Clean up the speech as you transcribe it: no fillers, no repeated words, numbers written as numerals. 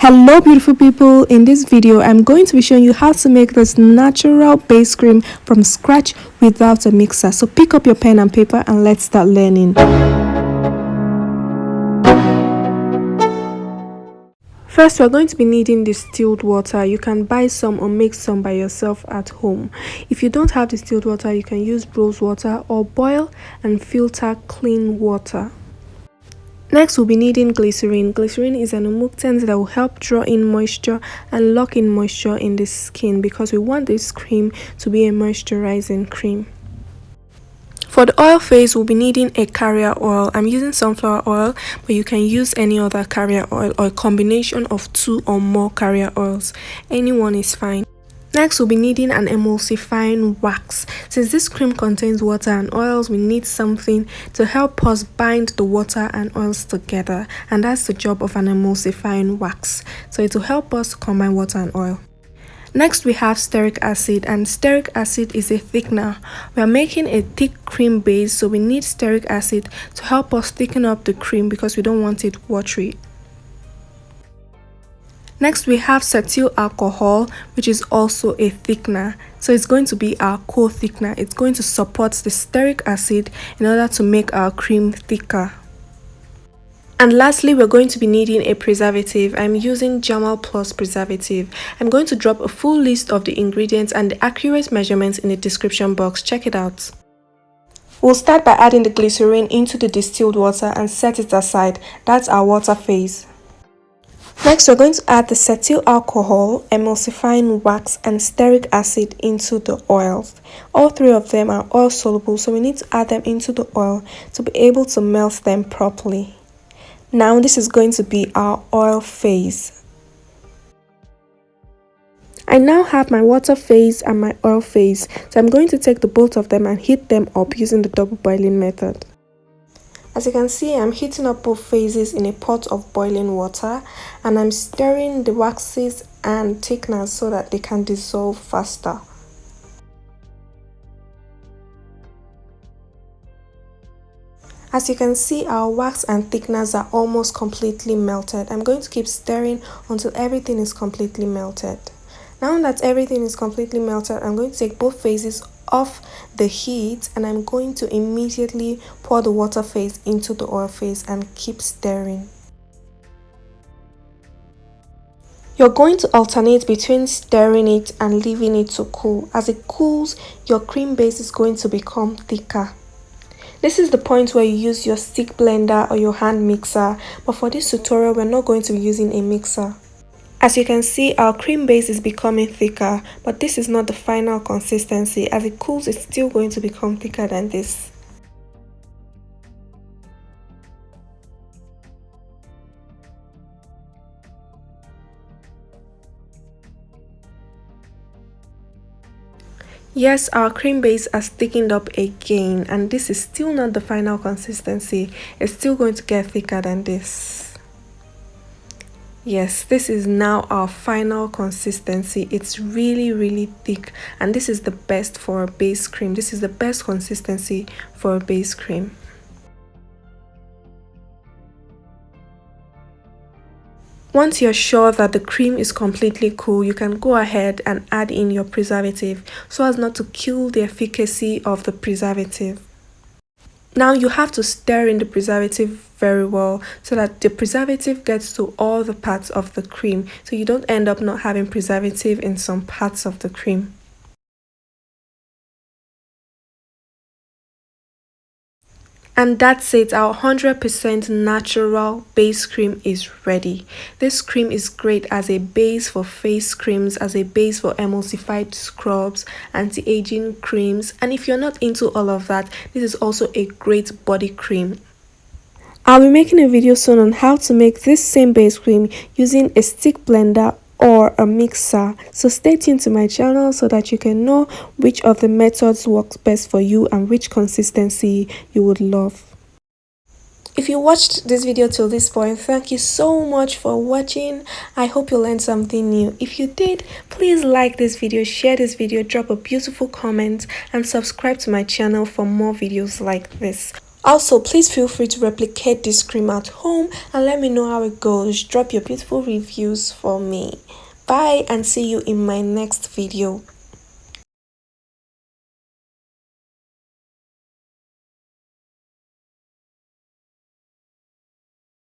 Hello beautiful people, in this video I'm going to be showing you how to make this natural base cream from scratch without a mixer. So pick up your pen and paper and let's start learning. First, we're going to be needing distilled water. You can buy some or make some by yourself at home. If you don't have distilled water, you can use rose water or boil and filter clean water. Next, we'll be needing glycerin. Glycerin is an emulsifying that will help draw in moisture and lock in moisture in the skin because we want this cream to be a moisturizing cream. For the oil phase, we'll be needing a carrier oil. I'm using sunflower oil, but you can use any other carrier oil or a combination of 2 or more carrier oils. Anyone is fine. Next, we'll be needing an emulsifying wax. Since this cream contains water and oils, we need something to help us bind the water and oils together, and that's the job of an emulsifying wax. So it will help us combine water and oil. Next, we have steric acid, and steric acid is a thickener. We are making a thick cream base, so we need steric acid to help us thicken up the cream because we don't want it watery. Next, we have cetyl alcohol, which is also a thickener. So it's going to be our co-thickener. It's going to support the steric acid in order to make our cream thicker. And lastly, we're going to be needing a preservative. I'm using Germall Plus preservative. I'm going to drop a full list of the ingredients and the accurate measurements in the description box. Check it out. We'll start by adding the glycerin into the distilled water and set it aside. That's our water phase. Next, we're going to add the cetyl alcohol, emulsifying wax, and steric acid into the oils. All 3 of them are oil soluble, so we need to add them into the oil to be able to melt them properly. Now, this is going to be our oil phase. I now have my water phase and my oil phase, so I'm going to take the both of them and heat them up using the double boiling method. As you can see, I'm heating up both phases in a pot of boiling water, and I'm stirring the waxes and thickeners so that they can dissolve faster. As you can see, our wax and thickeners are almost completely melted. I'm going to keep stirring until everything is completely melted. Now that everything is completely melted, I'm going to take both phases off the heat and I'm going to immediately pour the water phase into the oil phase and keep stirring. You're going to alternate between stirring it and leaving it to cool. As it cools, your cream base is going to become thicker. This is the point where you use your stick blender or your hand mixer, but for this tutorial we're not going to be using a mixer. As you can see, our cream base is becoming thicker, but this is not the final consistency. As it cools, it's still going to become thicker than this. Yes, our cream base has thickened up again, and this is still not the final consistency. It's still going to get thicker than this. Yes, this is now our final consistency. It's really thick, and this is the best for a base cream. This is the best consistency for a base cream. Once you're sure that the cream is completely cool, you can go ahead and add in your preservative so as not to kill the efficacy of the preservative. Now you have to stir in the preservative very well so that the preservative gets to all the parts of the cream, so you don't end up not having preservative in some parts of the cream. And that's it, our 100% natural base cream is ready. This cream is great as a base for face creams, as a base for emulsified scrubs, anti-aging creams, and if you're not into all of that, this is also a great body cream. I'll be making a video soon on how to make this same base cream using a stick blender or a mixer, so stay tuned to my channel so that you can know which of the methods works best for you and which consistency you would love. If you watched this video till this point, thank you so much for watching. I hope you learned something new. If you did, please like this video, share this video, drop a beautiful comment, and subscribe to my channel for more videos like this. Also, please feel free to replicate this cream at home and let me know how it goes. Drop your beautiful reviews for me. Bye and see you in my next video.